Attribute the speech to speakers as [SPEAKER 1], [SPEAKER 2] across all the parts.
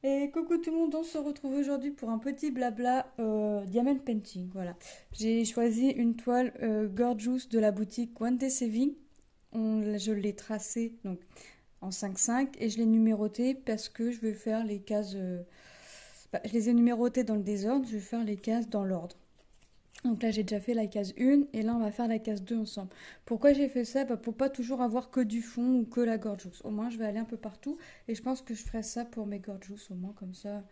[SPEAKER 1] Et coucou tout le monde, on se retrouve aujourd'hui pour un petit blabla diamond painting. Voilà, j'ai choisi une toile Gorgeous de la boutique One Day Saving. Je l'ai tracée donc en 5-5 et je l'ai numérotée parce que je vais faire les cases. Je les ai numérotées dans le désordre, je vais faire les cases dans l'ordre. Donc là, j'ai déjà fait la case 1 et là, on va faire la case 2 ensemble. Pourquoi j'ai fait ça? Pour pas toujours avoir que du fond ou que la gorgeous. Au moins, je vais aller un peu partout et je pense que je ferai ça pour mes gorgeous au moins comme ça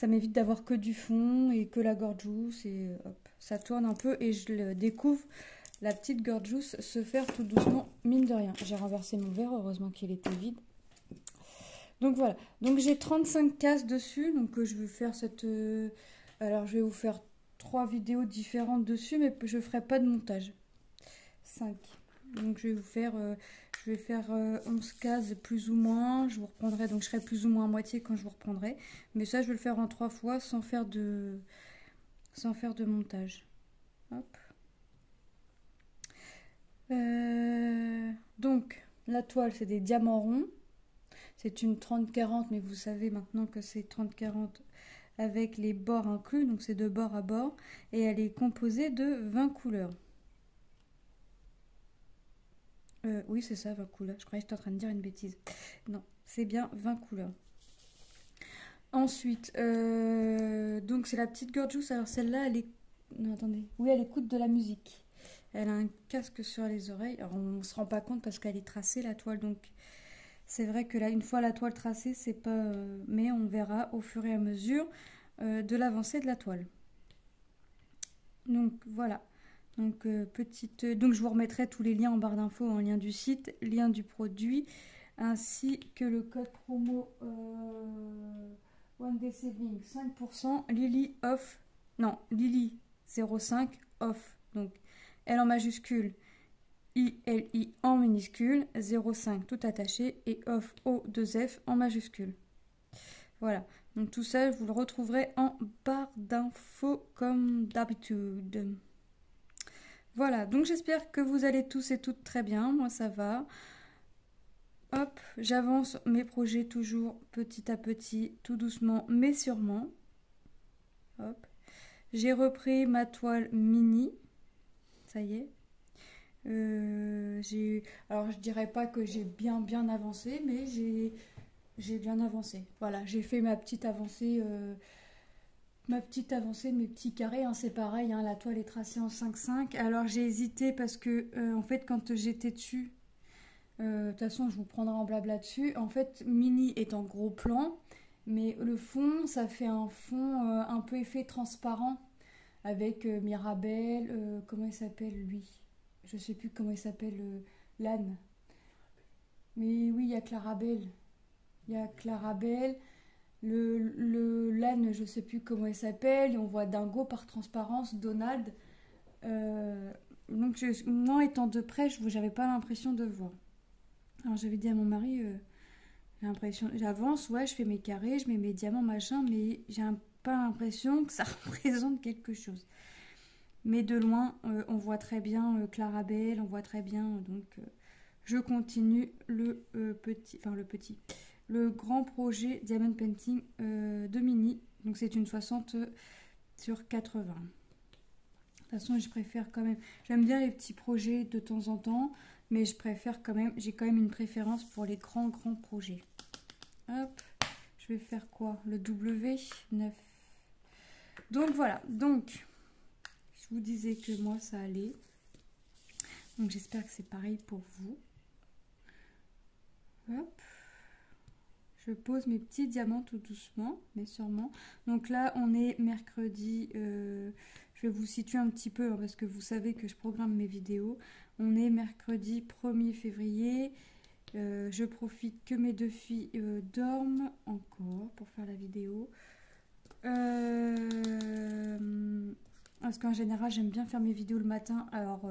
[SPEAKER 1] m'évite d'avoir que du fond et que la gorgeous et hop, ça tourne un peu et je le découvre la petite gorgeous se faire tout doucement, mine de rien. J'ai renversé mon verre, heureusement qu'il était vide. Donc voilà, donc j'ai 35 cases dessus, donc je vais faire cette... alors je vais vous faire 3 vidéos différentes dessus, mais je ne ferai pas de montage. 5. Donc je vais faire 11 cases plus ou moins, je vous reprendrai, donc je serai plus ou moins à moitié quand je vous reprendrai. Mais ça je vais le faire en 3 fois sans faire de montage. Hop. Donc la toile c'est des diamants ronds. C'est une 30-40, mais vous savez maintenant que c'est 30-40 avec les bords inclus, donc c'est de bord à bord, et elle est composée de 20 couleurs. Oui, c'est ça, 20 couleurs. Je croyais que j'étais en train de dire une bêtise. Non, c'est bien 20 couleurs. Ensuite, donc c'est la petite Gorgeous. Alors celle-là, elle est... Non, attendez. Oui, elle écoute de la musique. Elle a un casque sur les oreilles. Alors on ne se rend pas compte parce qu'elle est tracée, la toile, donc... C'est vrai que là, une fois la toile tracée, c'est pas... mais on verra au fur et à mesure de l'avancée de la toile. Donc voilà. Donc donc je vous remettrai tous les liens en barre d'infos, en lien du site, lien du produit, ainsi que le code promo One Day Saving 5%, Lily off, non, Lily 05 off. Donc L en majuscule, ILI en minuscule, 05 tout attaché et off O2F en majuscule. Voilà, donc tout ça, vous le retrouverez en barre d'infos comme d'habitude. Voilà, donc j'espère que vous allez tous et toutes très bien, moi ça va. Hop, j'avance mes projets toujours petit à petit, tout doucement mais sûrement. Hop, j'ai repris ma toile mini, ça y est. Alors je dirais pas que j'ai bien avancé, mais j'ai bien avancé. Voilà, j'ai fait ma petite avancée, mes petits carrés, hein, c'est pareil, hein, la toile est tracée en 5-5. Alors j'ai hésité parce que en fait quand j'étais dessus, de toute façon je vous prendrai en blabla dessus, en fait mini est en gros plan, mais le fond ça fait un fond un peu effet transparent avec Mirabelle, comment il s'appelle lui? Je sais plus comment il s'appelle, l'âne. Mais oui, il y a Clarabelle. Il y a Clarabelle. L'âne, je sais plus comment il s'appelle. Et on voit Dingo par transparence, Donald. Euh, donc, moi, étant de près, j'avais pas l'impression de voir. Alors, j'avais dit à mon mari, j'ai l'impression, j'avance, ouais, je fais mes carrés, je mets mes diamants, machin, mais pas l'impression que ça représente quelque chose. Mais de loin, on voit très bien Clarabelle, on voit très bien, donc je continue le grand projet Diamond Painting de Mini. Donc c'est une 60 sur 80. De toute façon, je préfère quand même. J'aime bien les petits projets de temps en temps, mais je préfère quand même. J'ai quand même une préférence pour les grands projets. Hop, je vais faire quoi? Le W9. Donc voilà. Donc, je vous disais que moi ça allait. Donc j'espère que c'est pareil pour vous. Hop. Je pose mes petits diamants tout doucement, mais sûrement. Donc là, on est mercredi. Je vais vous situer un petit peu, hein, parce que vous savez que je programme mes vidéos. On est mercredi 1er février. Je profite que mes deux filles dorment encore pour faire la vidéo. Parce qu'en général, j'aime bien faire mes vidéos le matin. Alors,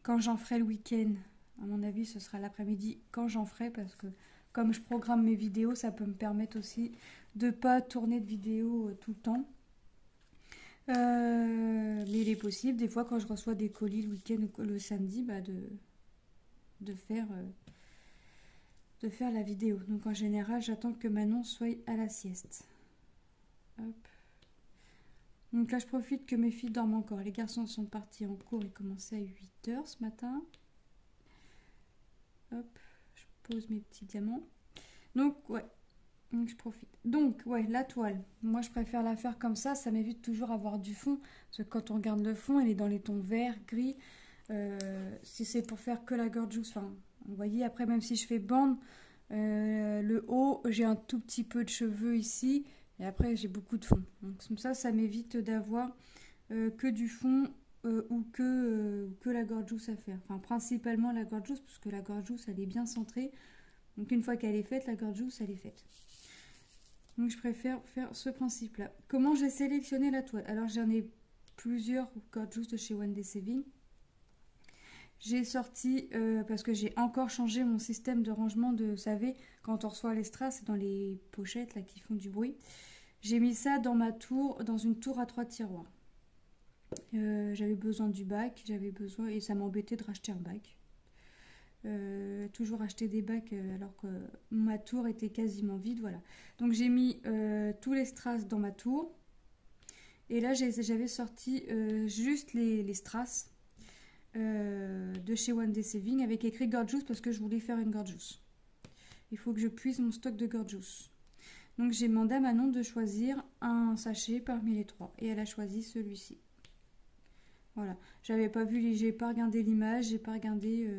[SPEAKER 1] quand j'en ferai le week-end, à mon avis, ce sera l'après-midi quand j'en ferai, parce que comme je programme mes vidéos, ça peut me permettre aussi de ne pas tourner de vidéos tout le temps. Mais il est possible, des fois, quand je reçois des colis le week-end ou le samedi, de faire la vidéo. Donc en général, j'attends que Manon soit à la sieste. Hop. Donc là, je profite que mes filles dorment encore. Les garçons sont partis en cours. Ils commençaient à 8 h ce matin. Hop, je pose mes petits diamants. Donc, ouais, donc je profite. Donc, ouais, la toile. Moi, je préfère la faire comme ça m'évite toujours avoir du fond. Parce que quand on regarde le fond, il est dans les tons vert, gris. Si c'est pour faire que la gorgeous, enfin, vous voyez, après, même si je fais bande, le haut, j'ai un tout petit peu de cheveux ici. Et après, j'ai beaucoup de fond. Donc, comme ça m'évite d'avoir que du fond ou que la gorgeous à faire. Enfin, principalement la gorgeous, parce que la gorgeous, elle est bien centrée. Donc, une fois qu'elle est faite, la gorgeous, elle est faite. Donc, je préfère faire ce principe-là. Comment j'ai sélectionné la toile? Alors, j'en ai plusieurs gorgeous de chez One Day Saving. J'ai sorti, parce que j'ai encore changé mon système de rangement de, vous savez, quand on reçoit les strass, c'est dans les pochettes là qui font du bruit. J'ai mis ça dans ma tour, dans une tour à 3 tiroirs. J'avais besoin du bac, et ça m'embêtait de racheter un bac. Toujours acheter des bacs alors que ma tour était quasiment vide, voilà. Donc j'ai mis tous les strass dans ma tour. Et là j'avais sorti juste les strass de chez One Day Saving avec écrit Gorgeous parce que je voulais faire une Gorgeous. Il faut que je puise mon stock de Gorgeous. Donc j'ai demandé à Manon de choisir un sachet parmi les 3 et elle a choisi celui-ci. Voilà, j'avais pas vu, j'ai pas regardé l'image, j'ai pas regardé.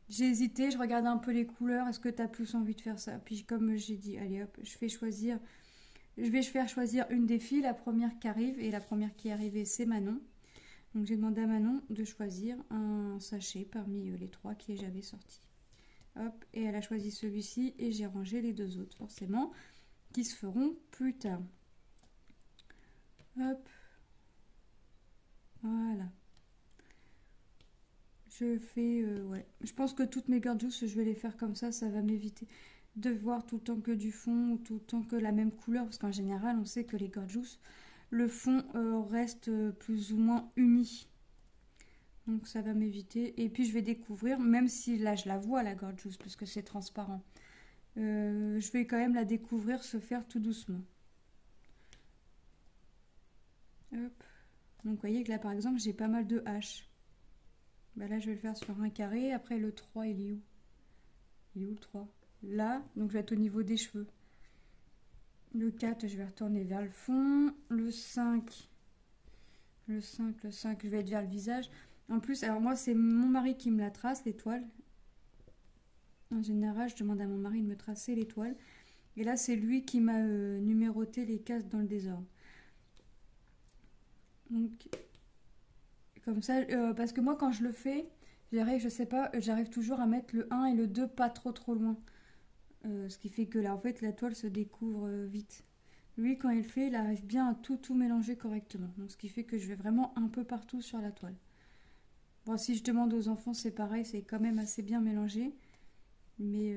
[SPEAKER 1] J'ai hésité, je regardais un peu les couleurs. Est-ce que tu as plus envie de faire ça? Puis comme j'ai dit, allez hop, je vais faire choisir une des filles, la première qui arrive, et la première qui est arrivée c'est Manon. Donc j'ai demandé à Manon de choisir un sachet parmi les 3 que j'avais sortis. Hop, et elle a choisi celui-ci et j'ai rangé les 2 autres forcément, qui se feront plus tard. Hop, voilà. Je fais, ouais. Je pense que toutes mes gorgeous, je vais les faire comme ça va m'éviter de voir tout le temps que du fond ou tout le temps que la même couleur. Parce qu'en général, on sait que les gorgeous, le fond reste plus ou moins uni. Donc ça va m'éviter. Et puis je vais découvrir, même si là je la vois la gorgeous, parce que c'est transparent. Je vais quand même la découvrir se faire tout doucement. Hop. Donc vous voyez que là par exemple, j'ai pas mal de haches. Bah là, je vais le faire sur un carré. Après, le 3, il est où? Il est où le 3? Là, donc je vais être au niveau des cheveux. Le 4, je vais retourner vers le fond. Le 5, je vais être vers le visage. En plus, alors moi, c'est mon mari qui me la trace, l'étoile. En général, je demande à mon mari de me tracer l'étoile. Et là, c'est lui qui m'a numéroté les cases dans le désordre. Donc, comme ça, parce que moi, quand je le fais, je sais pas, j'arrive toujours à mettre le 1 et le 2 pas trop loin. Ce qui fait que là, en fait, la toile se découvre vite. Lui, quand il fait, il arrive bien à tout mélanger correctement. Donc, ce qui fait que je vais vraiment un peu partout sur la toile. Bon, si je demande aux enfants, c'est pareil, c'est quand même assez bien mélangé. Mais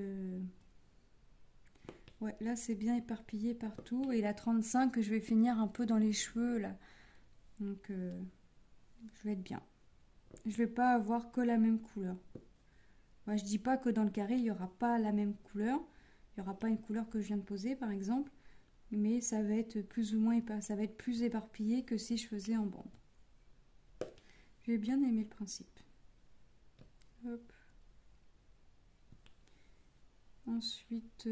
[SPEAKER 1] ouais, là, c'est bien éparpillé partout. Et la 35, je vais finir un peu dans les cheveux, là. Donc, je vais être bien. Je vais pas avoir que la même couleur. Moi, je dis pas que dans le carré, il n'y aura pas la même couleur. Il n'y aura pas une couleur que je viens de poser, par exemple. Mais ça va être plus ou moins ça va être plus éparpillé que si je faisais en bande. J'ai bien aimé le principe. Hop. Ensuite,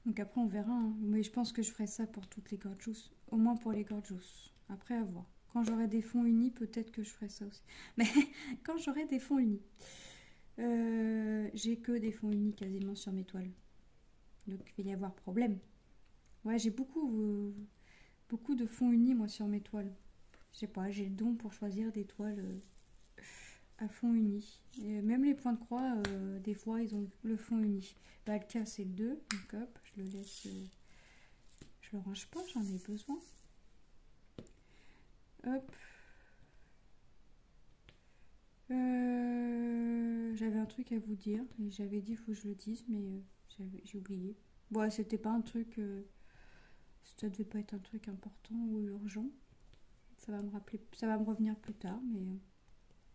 [SPEAKER 1] donc après on verra, hein. Mais je pense que je ferai ça pour toutes les gorgeous, au moins pour les gorgeous. Après à voir. Quand j'aurai des fonds unis, peut-être que je ferai ça aussi. Mais quand j'aurai des fonds unis. J'ai que des fonds unis quasiment sur mes toiles. Donc il va y avoir problème. Ouais, j'ai beaucoup de fonds unis moi sur mes toiles. Je sais pas, j'ai le don pour choisir des toiles à fond uni. Et même les points de croix, des fois ils ont le fond uni. Bah, le cas c'est le 2, donc hop, je le laisse. Je le range pas, j'en ai besoin. Hop. J'avais un truc à vous dire, et j'avais dit il faut que je le dise, mais j'ai oublié. Bon, c'était pas un truc. Ça devait pas être un truc important ou urgent. Ça va me rappeler, ça va me revenir plus tard, mais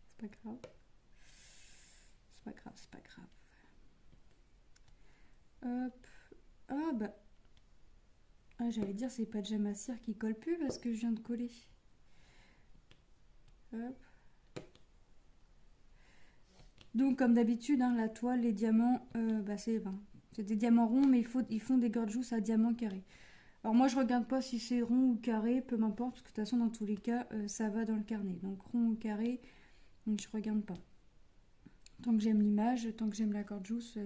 [SPEAKER 1] c'est pas grave. C'est pas grave. Hop. Ah bah. Ah, j'allais dire c'est pas de gemme à cire qui colle plus parce que je viens de coller. Hop. Donc comme d'habitude, hein, la toile, les diamants, bah, c'est des diamants ronds, mais ils font des gorgeous à diamants carrés. Alors moi je regarde pas si c'est rond ou carré, peu m'importe, parce que de toute façon dans tous les cas, ça va dans le carnet. Donc rond ou carré, donc je regarde pas. Tant que j'aime l'image, tant que j'aime la gorgeous,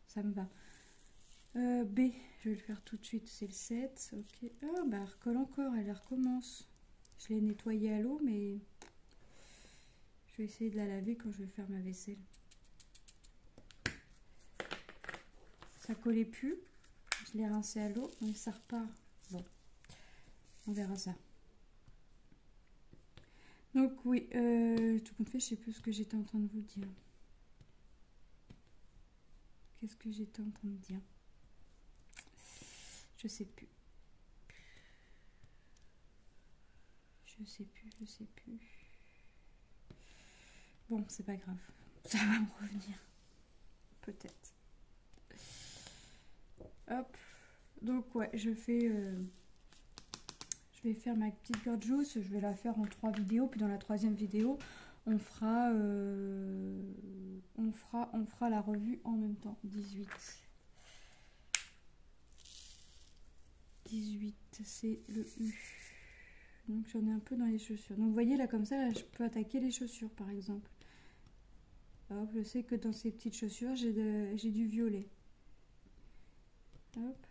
[SPEAKER 1] ça me va. B, je vais le faire tout de suite, c'est le 7. Ok. Ah bah elle recolle encore, elle recommence. Je l'ai nettoyée à l'eau, mais je vais essayer de la laver quand je vais faire ma vaisselle. Ça collait plus. Je l'ai rincé à l'eau, mais ça repart. Bon, on verra ça. Donc oui, tout compte fait, je sais plus ce que j'étais en train de vous dire. Qu'est-ce que j'étais en train de dire? Je sais plus. Je sais plus. Bon, c'est pas grave. Ça va me revenir. Peut-être. Hop. Donc ouais, je vais faire ma petite gorgeous. Je vais la faire en 3 vidéos. Puis dans la 3e vidéo, on fera la revue en même temps. 18, c'est le U. Donc j'en ai un peu dans les chaussures. Donc vous voyez là comme ça, là, je peux attaquer les chaussures par exemple. Hop, je sais que dans ces petites chaussures, j'ai du violet. Hop.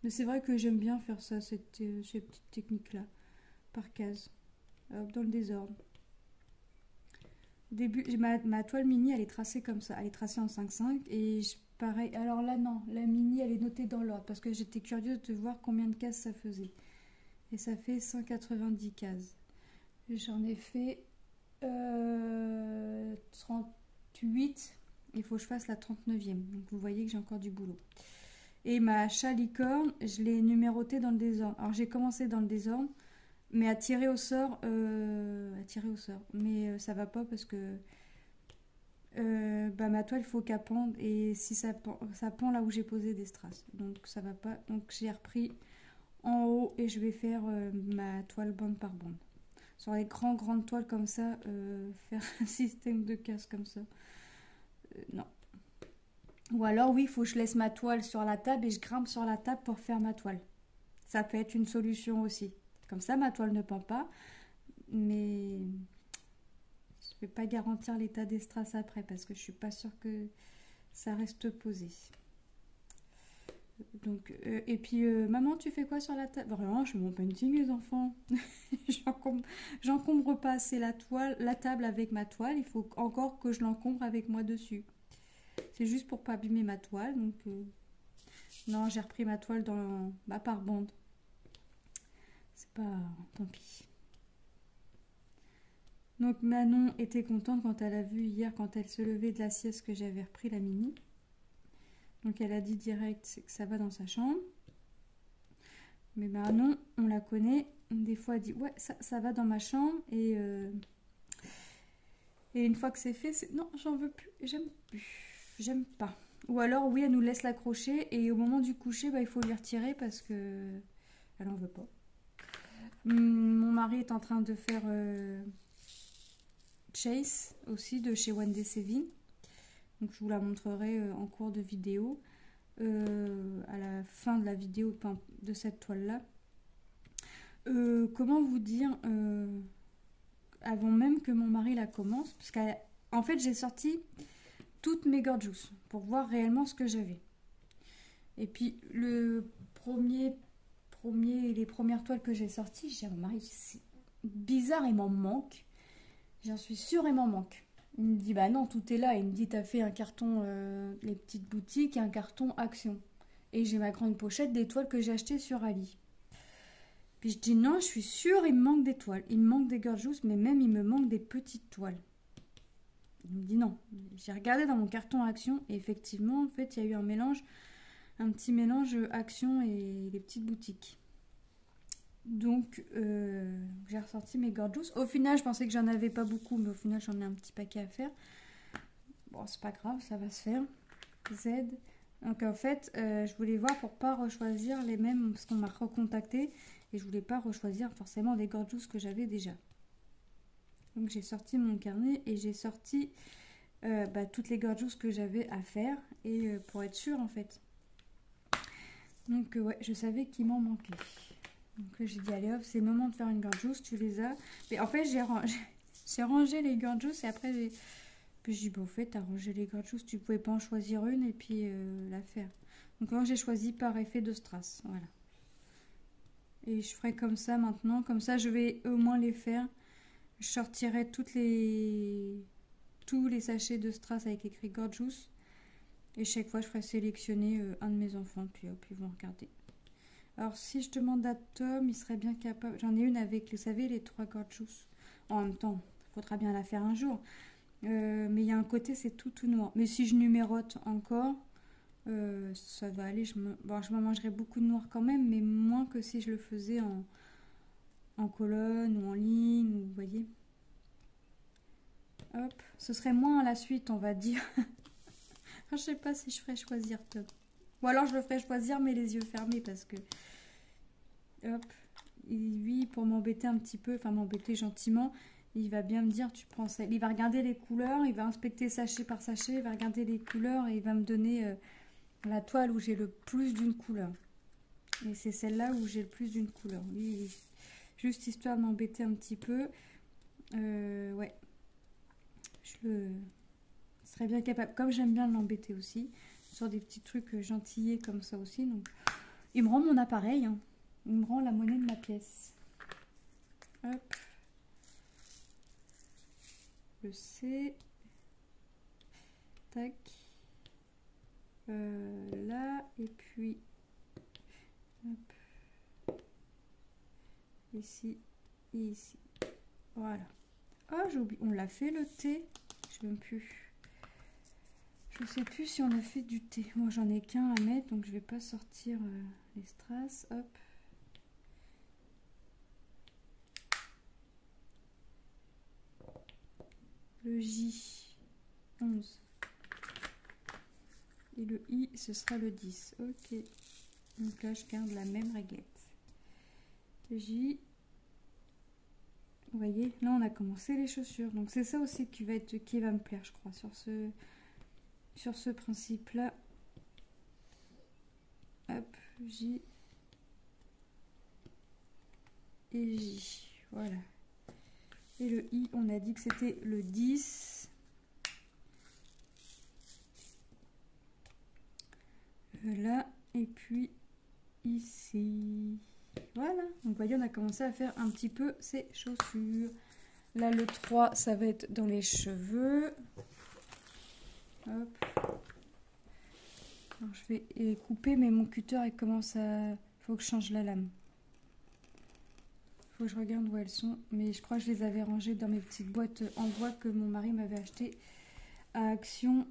[SPEAKER 1] Mais c'est vrai que j'aime bien faire ça, ces petites techniques-là, par case. Hop, dans le désordre. Au début, ma toile mini, elle est tracée comme ça. Elle est tracée en 5,5 et pareil. Alors là, non, la mini, elle est notée dans l'ordre parce que j'étais curieuse de voir combien de cases ça faisait. Et ça fait 190 cases. J'en ai fait 38. Il faut que je fasse la 39e. Donc vous voyez que j'ai encore du boulot. Et ma chalicorne, je l'ai numérotée dans le désordre. Alors j'ai commencé dans le désordre, mais à tirer au sort. Mais ça va pas parce que ma toile, il faut qu'elle pende. Et si ça pend là où j'ai posé des strass. Donc ça va pas. Donc j'ai repris en haut et je vais faire ma toile bande par bande. Sur les grandes toiles comme ça, faire un système de casse comme ça, non. Ou alors oui, il faut que je laisse ma toile sur la table et je grimpe sur la table pour faire ma toile. Ça peut être une solution aussi. Comme ça, ma toile ne pend pas, mais je ne vais pas garantir l'état des strass après parce que je suis pas sûre que ça reste posé. Donc, et puis, maman, tu fais quoi sur la table? Vraiment, je fais mon painting, les enfants. J'encombre pas assez la table avec ma toile. Il faut encore que je l'encombre avec moi dessus. C'est juste pour pas abîmer ma toile. Donc, non, j'ai repris ma toile par bande. C'est pas... Tant pis. Donc, Manon était contente quand elle a vu hier, quand elle se levait de la sieste, que j'avais repris la mini. Donc elle a dit direct que ça va dans sa chambre. Mais Manon, on la connaît. Des fois elle dit ouais ça va dans ma chambre. Et une fois que c'est fait, c'est non j'en veux plus, j'aime pas. Ou alors oui elle nous laisse l'accrocher et au moment du coucher il faut lui retirer parce que elle en veut pas. Mon mari est en train de faire Chase aussi de chez One Day Saving. Donc je vous la montrerai en cours de vidéo. À la fin de la vidéo de cette toile là. Comment vous dire, avant même que mon mari la commence, parce qu'en fait j'ai sorti toutes mes gorgeous pour voir réellement ce que j'avais. Et puis les premières toiles que j'ai sorties, j'ai dit à mon mari, c'est bizarre, il m'en manque. J'en suis sûre, il m'en manque. Il me dit bah non, tout est là. Il me dit t'as fait un carton les petites boutiques et un carton Action. Et j'ai ma grande pochette des toiles que j'ai achetées sur Ali. Puis je dis non, je suis sûre, il me manque des toiles. Il me manque des gorgeous, mais même il me manque des petites toiles. Il me dit non. J'ai regardé dans mon carton Action et effectivement, en fait, il y a eu un petit mélange Action et les petites boutiques. Donc, j'ai ressorti mes gorgeous. Au final, je pensais que j'en avais pas beaucoup, mais au final, j'en ai un petit paquet à faire. Bon, c'est pas grave, ça va se faire. Z. Donc en fait, je voulais voir pour pas rechoisir les mêmes, parce qu'on m'a recontacté et je voulais pas rechoisir forcément des gorgeous que j'avais déjà. Donc j'ai sorti mon carnet et j'ai sorti toutes les gorgeous que j'avais à faire et pour être sûre en fait. Donc ouais, je savais qu'il m'en manquait. Donc là j'ai dit allez hop, c'est le moment de faire une gorgeous, tu les as. Mais en fait j'ai rangé les gorgeous et après j'ai dit bah au fait t'as rangé les gorgeous, tu pouvais pas en choisir une et puis la faire. Donc moi j'ai choisi par effet de strass, voilà. Et je ferai comme ça maintenant, comme ça je vais au moins les faire. Je sortirai tous les sachets de strass avec écrit gorgeous. Et chaque fois je ferai sélectionner un de mes enfants, puis hop, ils vont regarder. Alors si je demande à Tom, il serait bien capable. J'en ai une avec, vous savez, les 3 gorgeous. En même temps, il faudra bien la faire un jour. Mais il y a un côté, c'est tout noir. Mais si je numérote encore, ça va aller. Je me mangerai beaucoup de noir quand même, mais moins que si je le faisais en colonne ou en ligne, vous voyez. Hop, ce serait moins à la suite, on va dire. Je sais pas si je ferais choisir Tom. Ou alors je le ferais choisir, mais les yeux fermés, parce que... Hop, et lui, pour m'embêter un petit peu, enfin m'embêter gentiment, il va bien me dire, tu prends ça. Il va regarder les couleurs, il va inspecter sachet par sachet, il va regarder les couleurs et il va me donner la toile où j'ai le plus d'une couleur. Et c'est celle-là où j'ai le plus d'une couleur. Lui, juste histoire de m'embêter un petit peu. Ouais. Je serais bien capable. Comme j'aime bien l'embêter aussi, sur des petits trucs gentillés comme ça aussi. Donc, il me rend mon appareil. Hein. Il me rend la monnaie de ma pièce. Hop. Le C. Tac. Là. Et puis... Hop. Ici. Et ici. Voilà. Oh, j'ai oublié. On l'a fait le thé. Je sais même plus. Je sais plus si on a fait du thé. Moi, j'en ai qu'un à mettre, donc je vais pas sortir les strass. Hop. Le J, 11. Et le I, ce sera le 10. Ok. Donc là, je garde la même réglette. J. Vous voyez, là, on a commencé les chaussures. Donc, c'est ça aussi qui va me plaire, je crois, sur ce principe-là. Hop, J. Et J. Voilà. Et le I, on a dit que c'était le 10. Là, et puis ici. Voilà. Donc, vous voyez, on a commencé à faire un petit peu ces chaussures. Là, le 3, ça va être dans les cheveux. Hop. Alors, je vais couper, mais mon cutter, il commence à... Faut que je change la lame. Faut que je regarde où elles sont. Mais je crois que je les avais rangées dans mes petites boîtes en bois que mon mari m'avait acheté à Action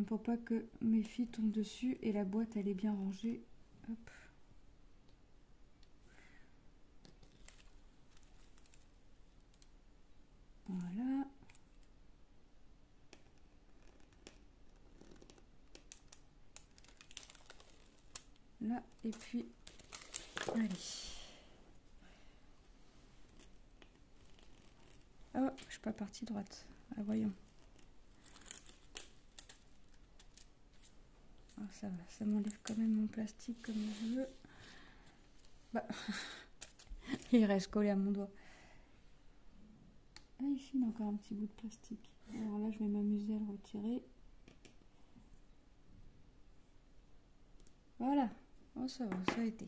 [SPEAKER 1] pour pas que mes filles tombent dessus. Et la boîte, elle est bien rangée. Hop. Voilà. Là, et puis... Allez. Oh, je suis pas partie droite. Ah, voyons. Oh, ça va, ça m'enlève quand même mon plastique comme je veux. Bah, il reste collé à mon doigt. Ah, ici, il y a encore un petit bout de plastique. Alors là, je vais m'amuser à le retirer. Voilà. Oh, ça va, ça a été.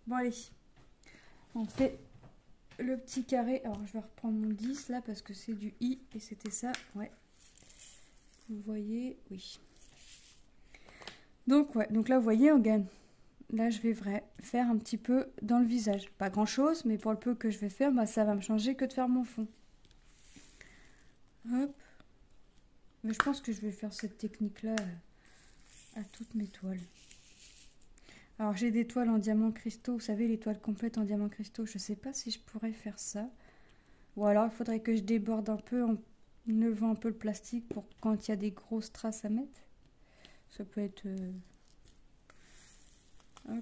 [SPEAKER 1] Bon, allez. On fait le petit carré. Alors, je vais reprendre mon 10 là parce que c'est du I et c'était ça. Ouais. Vous voyez, oui. Donc, ouais. Donc là, vous voyez, on gagne. Là, je vais faire un petit peu dans le visage. Pas grand-chose, mais pour le peu que je vais faire, bah, ça va me changer que de faire mon fond. Hop. Mais je pense que je vais faire cette technique-là à toutes mes toiles. Alors, j'ai des toiles en diamant cristaux. Vous savez, les toiles complètes en diamant cristaux. Je ne sais pas si je pourrais faire ça. Ou alors, il faudrait que je déborde un peu en levant un peu le plastique pour quand il y a des grosses traces à mettre. Ça peut être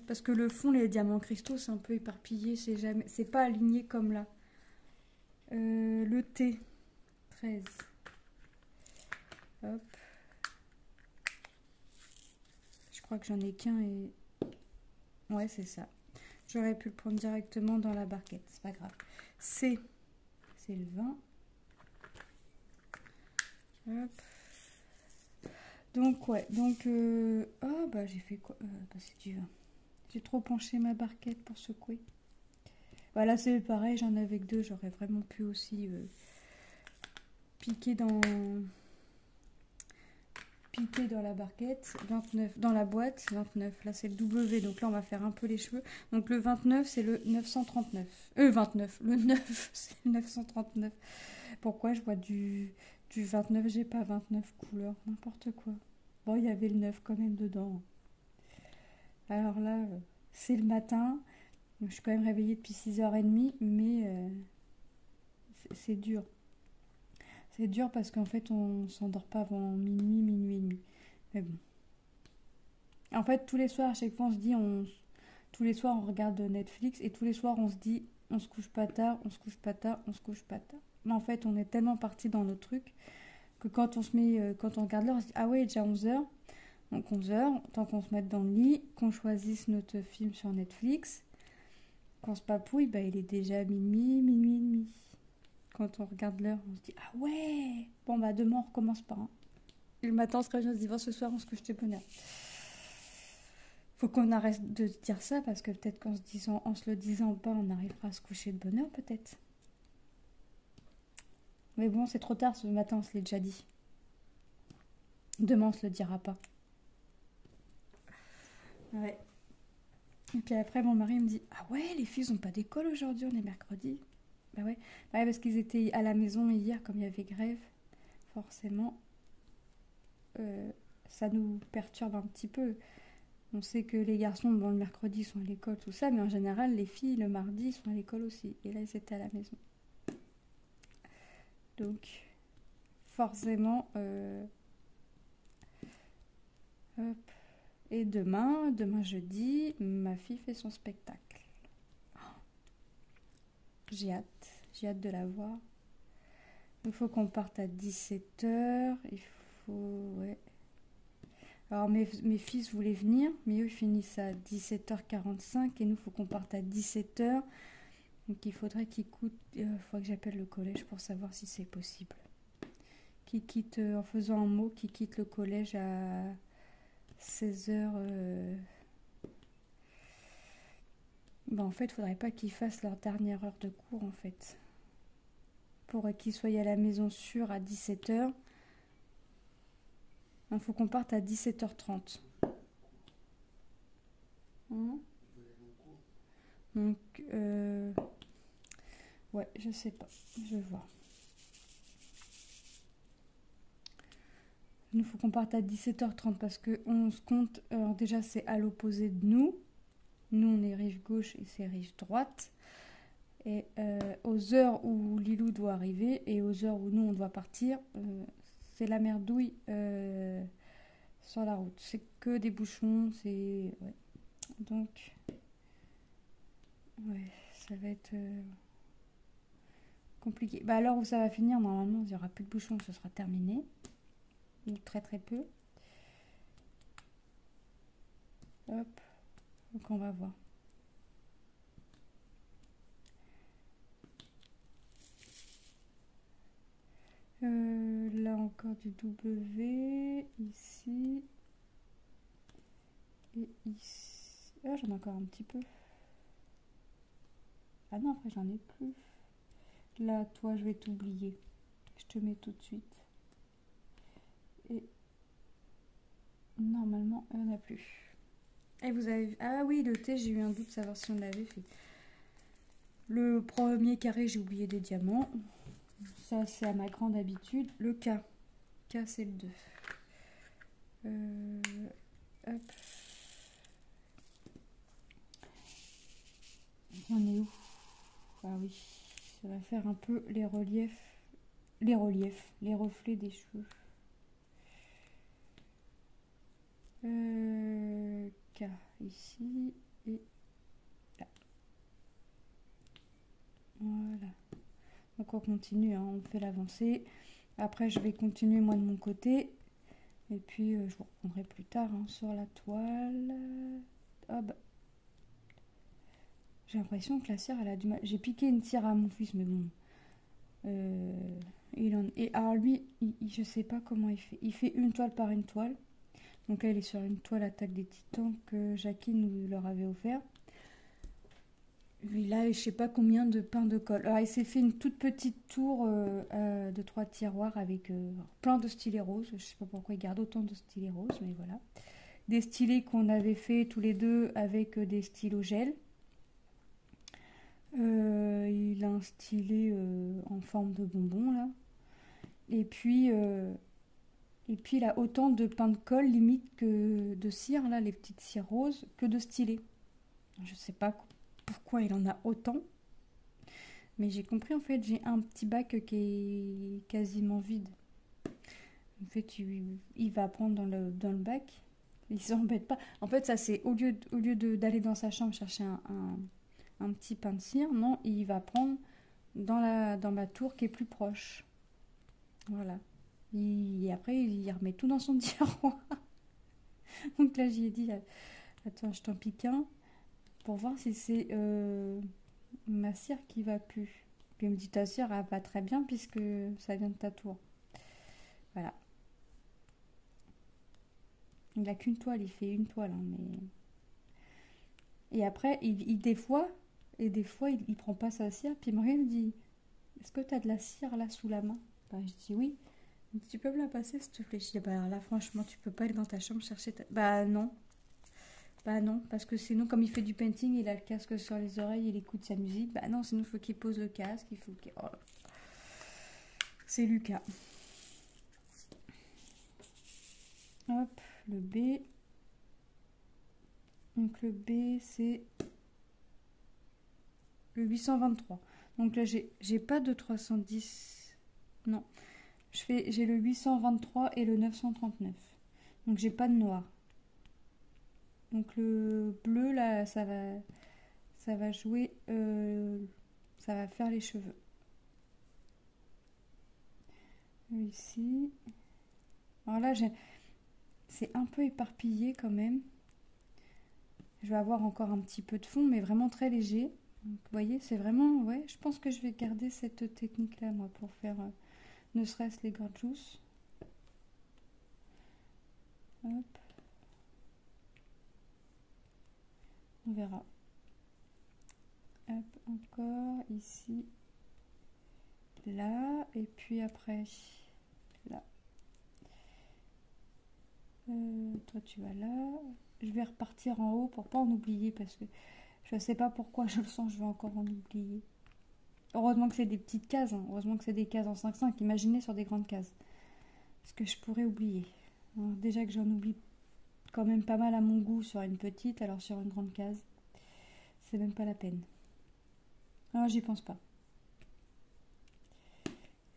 [SPEAKER 1] Parce que le fond, les diamants cristaux, c'est un peu éparpillé, c'est pas aligné comme là. Le T, 13. Hop. Je crois que j'en ai qu'un et... Ouais, c'est ça. J'aurais pu le prendre directement dans la barquette, c'est pas grave. C, c'est le 20. Hop. Donc, ouais, donc... Oh, bah j'ai fait quoi bah, c'est du 20. J'ai trop penché ma barquette pour secouer. Voilà, c'est pareil, j'en avais que 2, j'aurais vraiment pu aussi piquer dans la barquette. 29, dans la boîte, 29, là c'est le W, donc là on va faire un peu les cheveux. Donc le 29, c'est le 939. 29, le 9, c'est le 939. Pourquoi je vois du 29, j'ai pas 29 couleurs, n'importe quoi. Bon, il y avait le 9 quand même dedans. Alors là, c'est le matin. Je suis quand même réveillée depuis 6h30, mais c'est dur. C'est dur parce qu'en fait, on s'endort pas avant minuit, minuit et demi. Mais bon. En fait, tous les soirs, à chaque fois, on se dit, tous les soirs, on regarde Netflix et tous les soirs, on se dit, on se couche pas tard, on se couche pas tard, on se couche pas tard. Mais en fait, on est tellement parti dans notre truc que quand on se met, quand on regarde l'heure, on se dit, ah ouais, il est déjà 11h. Donc 11h, tant qu'on se mette dans le lit, qu'on choisisse notre film sur Netflix, qu'on se papouille, bah, il est déjà minuit, minuit et demi. Quand on regarde l'heure, on se dit ah ouais, bon bah demain on recommence pas. Hein. Et le matin on se réveille, on se dit bon, ce soir on se couche de bonne heure. Faut qu'on arrête de dire ça parce que peut-être qu'en se le disant pas, on arrivera à se coucher de bonne heure peut-être. Mais bon, c'est trop tard, ce matin on se l'est déjà dit. Demain on se le dira pas. Ouais. Et puis après mon mari me dit ah ouais, les filles ont pas d'école aujourd'hui, on est mercredi. Bah ouais, parce qu'ils étaient à la maison hier, comme il y avait grève, forcément, ça nous perturbe un petit peu. On sait que les garçons, bon, le mercredi, sont à l'école, tout ça, mais en général, les filles, le mardi, sont à l'école aussi. Et là, ils étaient à la maison. Donc, forcément, hop. Et demain jeudi, ma fille fait son spectacle. J'ai hâte de la voir. Il faut qu'on parte à 17h. Il faut... Ouais. Alors mes fils voulaient venir, mais eux finissent à 17h45 et nous, il faut qu'on parte à 17h. Donc il faudrait qu'ils quittent... Il faudrait que j'appelle le collège pour savoir si c'est possible. Qu'ils quittent, en faisant un mot, qu'ils quittent le collège à 16h. Ben, en fait, il faudrait pas qu'ils fassent leur dernière heure de cours, en fait. Pour qu'ils soient à la maison sûre à 17h. Il faut qu'on parte à 17h30. Hein? Donc, ouais, je sais pas. Je vais voir. Il faut qu'on parte à 17h30 parce qu'on se compte. Alors, déjà, c'est à l'opposé de nous. Nous, on est rive gauche et c'est rive droite. Et aux heures où Lilou doit arriver et aux heures où nous, on doit partir, c'est la merdouille sur la route. C'est que des bouchons, c'est... Ouais. Donc, ouais, ça va être compliqué. Bah, à l'heure où ça va finir, normalement, il n'y aura plus de bouchons, ce sera terminé. Ou très très peu. Hop. Donc, on va voir. Là encore du W, ici, et ici. Ah, j'en ai encore un petit peu. Ah non, après j'en ai plus. Là, toi, je vais t'oublier. Je te mets tout de suite. Et normalement, il n'y en a plus. Et vous avez... Ah oui, le T, j'ai eu un doute de savoir si on l'avait fait. Le premier carré, j'ai oublié des diamants. Ça, c'est à ma grande habitude. Le K. K, c'est le 2. Hop. On est où? Ah oui, ça va faire un peu les reliefs. Les reflets des cheveux. cas ici et là. Voilà. Donc on continue, hein, on fait l'avancée. Après je vais continuer moi de mon côté. Et puis je vous reprendrai plus tard hein, sur la toile. Oh bah. J'ai l'impression que la cire elle a du mal. J'ai piqué une cire à mon fils mais bon. Et alors lui, je sais pas comment il fait. Il fait une toile par une toile. Donc là, il est sur une toile Attaque des Titans que Jackie nous leur avait offert. Il a, je sais pas combien de pains de colle. Alors il s'est fait une toute petite tour de 3 tiroirs avec plein de stylés roses. Je sais pas pourquoi il garde autant de stylés roses, mais voilà. Des stylés qu'on avait fait tous les deux avec des stylos gel. Il a un stylet en forme de bonbon là. Et puis il a autant de pain de colle limite que de cire, là, les petites cires roses, que de stylés. Je sais pas pourquoi il en a autant. Mais j'ai compris, en fait, j'ai un petit bac qui est quasiment vide. En fait, il va prendre dans le bac. Il s'embête pas. En fait, ça c'est au lieu d'aller dans sa chambre chercher un petit pain de cire, non, il va prendre dans ma tour qui est plus proche. Voilà. Et après, il remet tout dans son tiroir. Donc là, j'y ai dit, attends, je t'en pique un pour voir si c'est ma cire qui va plus. Puis il me dit, ta cire, elle va très bien puisque ça vient de ta tour. Voilà. Il n'a qu'une toile, il fait une toile. Hein, mais... Et après, des fois, il prend pas sa cire. Puis il me dit, est-ce que tu as de la cire là sous la main? Ben, je dis oui. Il me dit, tu peux me la passer s'il te plaît? Je dis, bah là, franchement, tu peux pas aller dans ta chambre chercher ta... Bah non. Bah non, parce que sinon, comme il fait du painting, il a le casque sur les oreilles, il écoute sa musique. Bah non, sinon, il faut qu'il pose le casque, il faut qu'il... Oh. C'est Lucas. Hop, le B. Donc le B, c'est le 823. Donc là, j'ai pas de 310. Non. J'ai le 823 et le 939. Donc j'ai pas de noir. Donc le bleu, là, ça va jouer... ça va faire les cheveux. Ici. Alors là, c'est un peu éparpillé quand même. Je vais avoir encore un petit peu de fond, mais vraiment très léger. Donc, vous voyez, c'est vraiment... Ouais, je pense que je vais garder cette technique-là, moi, pour faire ne serait-ce les gorgeous. Hop. On verra. Hop, encore, ici. Là, et puis après, là. Toi, tu vas là. Je vais repartir en haut pour pas en oublier, parce que je ne sais pas pourquoi je le sens, je vais encore en oublier. Heureusement que c'est des petites cases, hein. Heureusement que c'est des cases en 5-5. Imaginez sur des grandes cases. Parce que je pourrais oublier. Alors, déjà que j'en oublie quand même pas mal à mon goût sur une petite, alors sur une grande case, c'est même pas la peine. Alors j'y pense pas.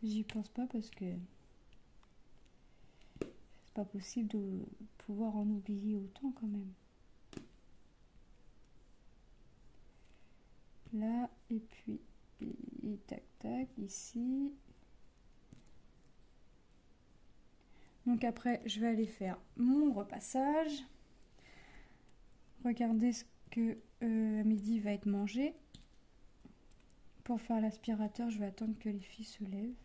[SPEAKER 1] J'y pense pas parce que c'est pas possible de pouvoir en oublier autant quand même. Là, et puis, et tac tac, ici. Donc après, je vais aller faire mon repassage. Regardez ce que à midi va être mangé. Pour faire l'aspirateur, je vais attendre que les filles se lèvent.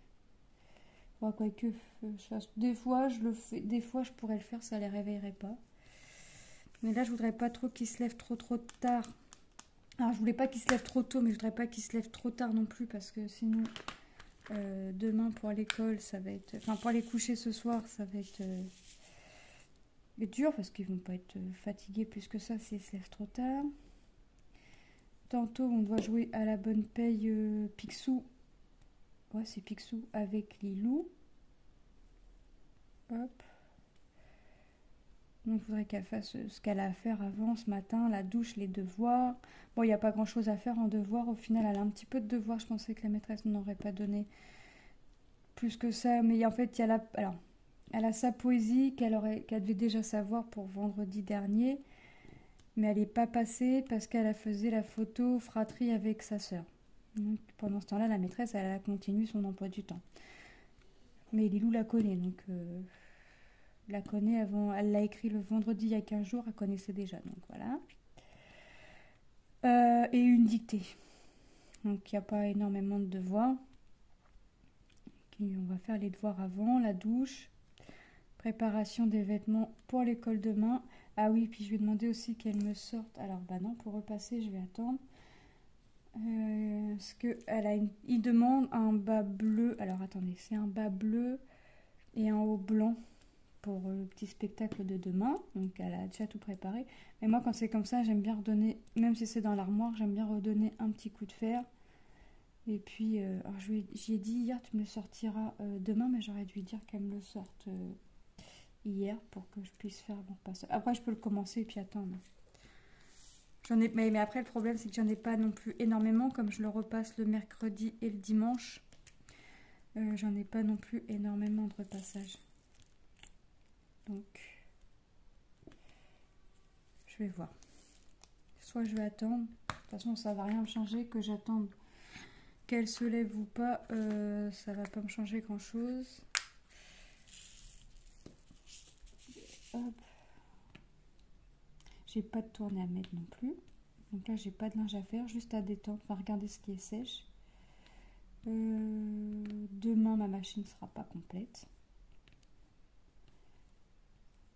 [SPEAKER 1] Bon, quoique, des fois, je le fais, des fois, je pourrais le faire, ça les réveillerait pas. Mais là, je voudrais pas trop qu'ils se lèvent trop tard. Alors, je voulais pas qu'ils se lèvent trop tôt, mais je voudrais pas qu'ils se lèvent trop tard non plus, parce que sinon, demain pour l'école, ça va être... Enfin, pour aller coucher ce soir, ça va être dur, parce qu'ils vont pas être fatigués plus que ça s'ils se lèvent trop tard. Tantôt, on doit jouer à la bonne paye Picsou. Ouais, c'est Picsou avec Lilou. Hop. Donc, il faudrait qu'elle fasse ce qu'elle a à faire avant ce matin, la douche, les devoirs. Bon, il n'y a pas grand-chose à faire en devoirs. Au final, elle a un petit peu de devoirs. Je pensais que la maîtresse n'aurait pas donné plus que ça. Mais en fait, il y a alors, elle a sa poésie qu'elle devait déjà savoir pour vendredi dernier. mais elle n'est pas passée parce qu'elle a faisait la photo fratrie avec sa sœur. Donc, pendant ce temps-là, la maîtresse, elle a continué son emploi du temps. Mais Lilou la connaît, donc la connaît avant. Elle l'a écrit le vendredi il y a 15 jours, elle connaissait déjà, donc voilà. Et une dictée. Donc il n'y a pas énormément de devoirs. On va faire les devoirs avant, la douche, préparation des vêtements pour l'école demain. Ah oui, puis je vais demander aussi qu'elle me sorte. Alors bah non, pour repasser, je vais attendre. Parce que il demande un bas bleu. Alors attendez, c'est un bas bleu et un haut blanc pour le petit spectacle de demain. Donc elle a déjà tout préparé. Mais moi, quand c'est comme ça, j'aime bien redonner, même si c'est dans l'armoire, j'aime bien redonner un petit coup de fer. Et puis, alors j'y ai dit hier, tu me le sortiras demain, mais j'aurais dû dire qu'elle me le sorte hier pour que je puisse faire mon repassage. Après, je peux le commencer et puis attendre. Mais après, le problème, c'est que j'en ai pas non plus énormément, comme je le repasse le mercredi et le dimanche. J'en ai pas non plus énormément de repassage. Donc, je vais voir. Soit je vais attendre. De toute façon, ça va rien me changer que j'attende qu'elle se lève ou pas. Ça va pas me changer grand chose. Hop. J'ai pas de tournée à mettre non plus. Donc là, j'ai pas de linge à faire, juste à détendre. Enfin, regarder ce qui est sèche. Demain, ma machine sera pas complète.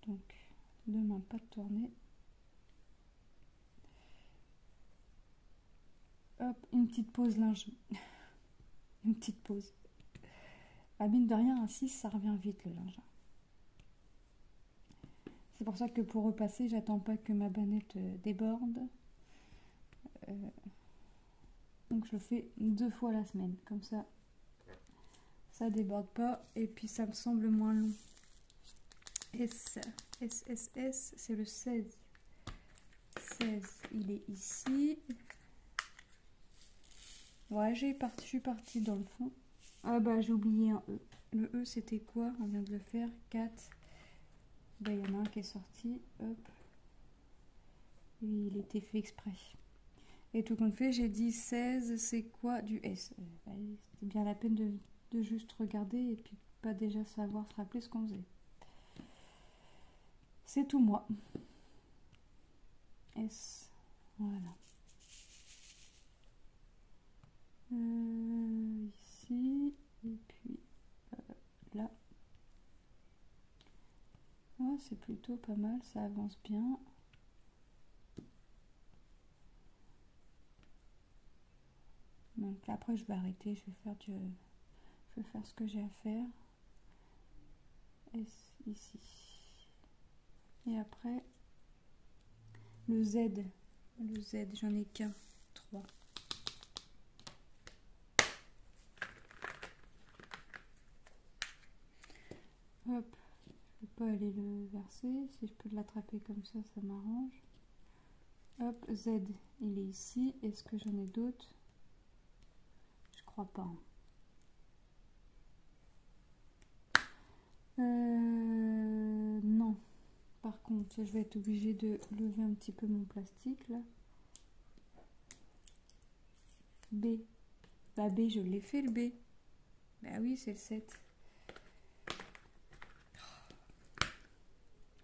[SPEAKER 1] Donc, demain, pas de tournée. Hop, une petite pause linge. Une petite pause. À mine de rien, à 6, ça revient vite le linge. C'est pour ça que pour repasser, j'attends pas que ma bannette déborde. Donc je le fais 2 fois la semaine. Comme ça, ça déborde pas. Et puis ça me semble moins long. S, c'est le 16. 16, il est ici. Ouais, je suis partie dans le fond. Ah bah j'ai oublié un E. Le E c'était quoi? On vient de le faire. 4. Bah, il y en a un qui est sorti. Hop. Et il était fait exprès. Et tout compte fait, j'ai dit 16, c'est quoi du S? C'était bien la peine de juste regarder et puis pas déjà savoir se rappeler ce qu'on faisait. C'est tout moi. S. Voilà. Ici. Et puis là. Oh, c'est plutôt pas mal, ça avance bien. Donc après je vais arrêter, je vais faire ce que j'ai à faire. S ici. Et après le Z, j'en ai qu'un, 3. Hop, je peux pas aller le verser, si je peux l'attraper comme ça, ça m'arrange. Hop, Z, il est ici. Est-ce que j'en ai d'autres? Je crois pas. Non. Par contre, je vais être obligée de lever un petit peu mon plastique là. B. Bah B, je l'ai fait le B. Bah oui, c'est le 7.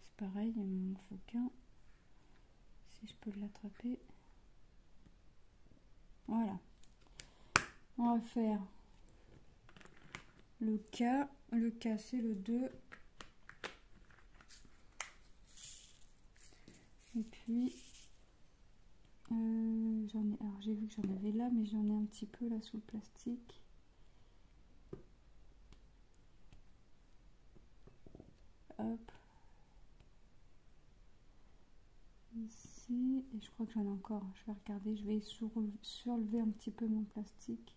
[SPEAKER 1] C'est pareil, il m'en faut qu'un. Si je peux l'attraper. Voilà. On va faire le K. Le K, c'est le 2. Et puis, j'en ai. Alors, j'ai vu que j'en avais là, mais j'en ai un petit peu là sous le plastique. Hop. Ici. Et je crois que j'en ai encore. Je vais regarder. Je vais surlever un petit peu mon plastique.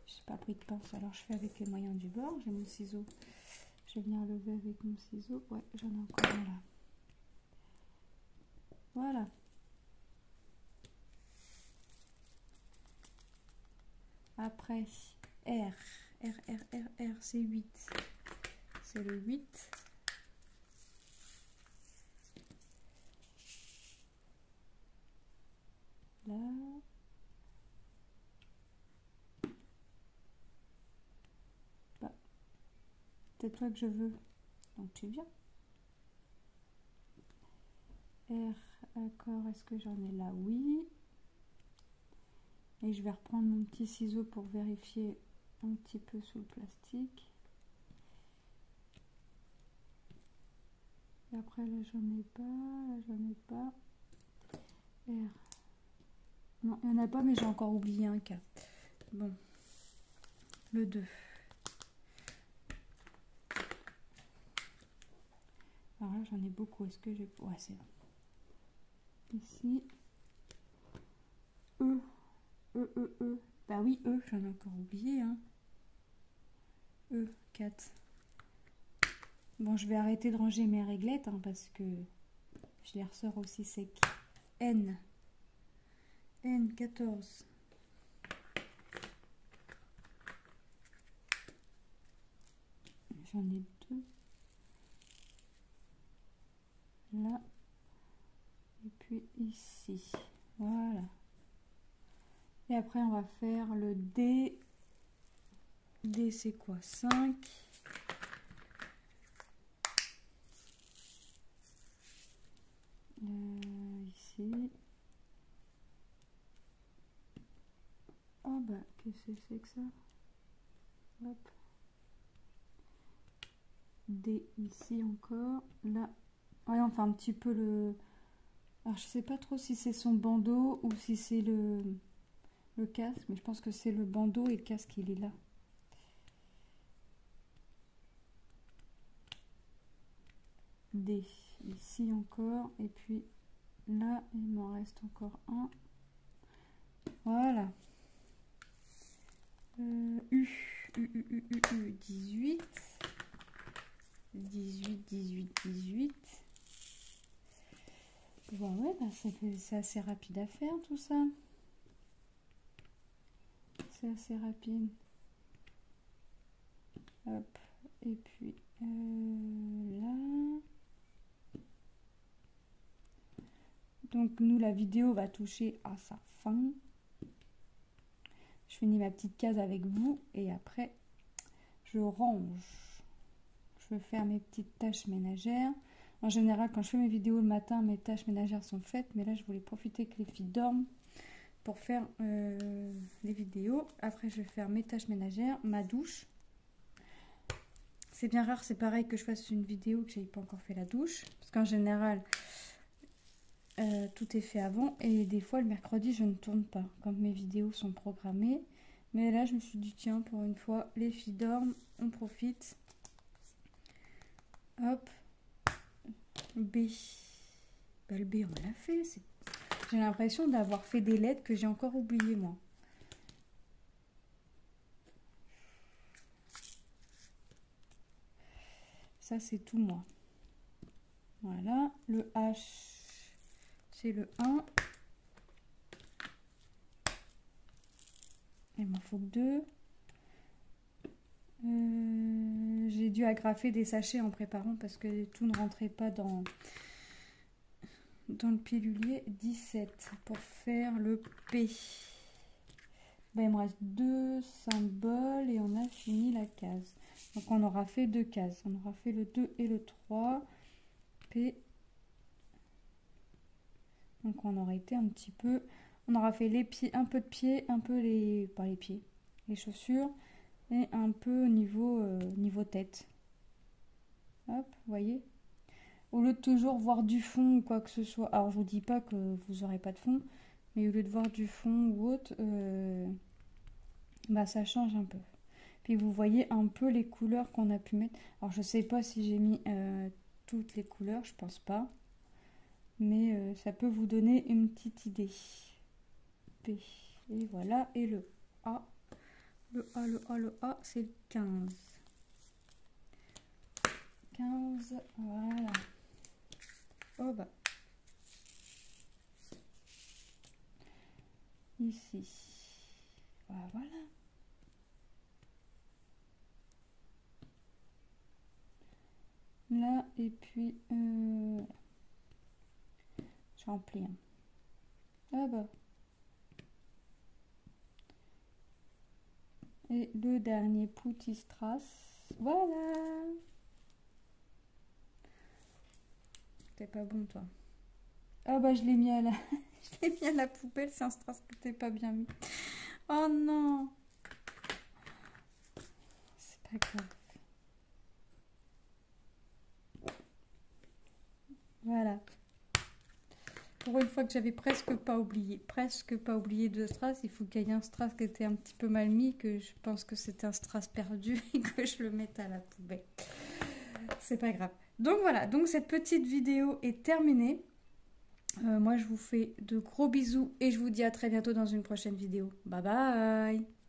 [SPEAKER 1] J'ai pas pris de pince, alors je fais avec les moyens du bord. J'ai mon ciseau. Je vais venir lever avec mon ciseau. Ouais, j'en ai encore un là. Voilà. Après, R, c'est 8. C'est le 8. là. Bah, c'est toi que je veux, donc tu viens. R, accord, est-ce que j'en ai là? Oui. Et je vais reprendre mon petit ciseau pour vérifier un petit peu sous le plastique. Et après là j'en ai pas, là j'en ai pas. R. Non, il n'y en a pas, mais j'ai encore oublié un cas. Bon. Le 2. Alors là j'en ai beaucoup. Est-ce que j'ai... Ouais, c'est bon. Ici. E. E. Bah oui, E, j'en ai encore oublié. Hein. E, 4. Bon, je vais arrêter de ranger mes réglettes hein, parce que je les ressors aussi secs. N. N, 14. J'en ai 2. Là. Et puis ici. Voilà. Et après, on va faire le D. D, c'est quoi? 5. Ici. Oh bah, qu'est-ce que c'est que ça? Hop. D ici encore. Là. Ouais, enfin un petit peu le... Alors, je sais pas trop si c'est son bandeau ou si c'est le casque. Mais je pense que c'est le bandeau et le casque, il est là. D. Ici encore. Et puis là, il m'en reste encore un. Voilà. U. 18. 18. Bon, ouais, bah, c'est assez rapide à faire tout ça. C'est assez rapide. Hop. Et puis là. Donc nous, la vidéo va toucher à sa fin. Je finis ma petite case avec vous et après, je range. Je vais faire mes petites tâches ménagères. En général, quand je fais mes vidéos le matin, mes tâches ménagères sont faites. Mais là, je voulais profiter que les filles dorment pour faire les vidéos. Après, je vais faire mes tâches ménagères, ma douche. C'est bien rare, c'est pareil que je fasse une vidéo que j'ai pas encore fait la douche. Parce qu'en général, tout est fait avant. Et des fois, le mercredi, je ne tourne pas quand mes vidéos sont programmées. Mais là, je me suis dit, tiens, pour une fois, les filles dorment, on profite. Hop. B. Bah, le B, on l'a fait. J'ai l'impression d'avoir fait des lettres que j'ai encore oubliées, moi. Ça, c'est tout moi. Voilà. Le H, c'est le 1. Il m'en faut que 2. J'ai dû agrafer des sachets en préparant parce que tout ne rentrait pas dans le pilulier. 17 pour faire le P. Ben, il me reste 2 symboles et on a fini la case. Donc on aura fait 2 cases. On aura fait le 2 et le 3. P. Donc on aura été un petit peu... On aura fait les pieds, un peu de pieds, un peu les... Pas les pieds, les chaussures. Et un peu au niveau tête. Hop, vous voyez. Au lieu de toujours voir du fond ou quoi que ce soit. Alors je vous dis pas que vous n'aurez pas de fond. Mais au lieu de voir du fond ou autre, bah ça change un peu. Puis vous voyez un peu les couleurs qu'on a pu mettre. Alors je sais pas si j'ai mis toutes les couleurs, je pense pas. Mais ça peut vous donner une petite idée. P. Et voilà. Et le A. Le A, c'est le 15. 15, voilà. Oh bah. Ici. Voilà. Là, et puis... J'en plie un. Ah bah. Et le dernier Pooty Strass. Voilà. T'es pas bon, toi. Ah bah je l'ai mis à la... je l'ai mis à la poubelle, c'est un strass que t'es pas bien mis. Oh non. C'est pas grave. Voilà. Pour une fois que j'avais presque pas oublié de strass, il faut qu'il y ait un strass qui était un petit peu mal mis, que je pense que c'était un strass perdu et que je le mette à la poubelle. C'est pas grave. Donc voilà, donc cette petite vidéo est terminée. Moi je vous fais de gros bisous et je vous dis à très bientôt dans une prochaine vidéo. Bye bye!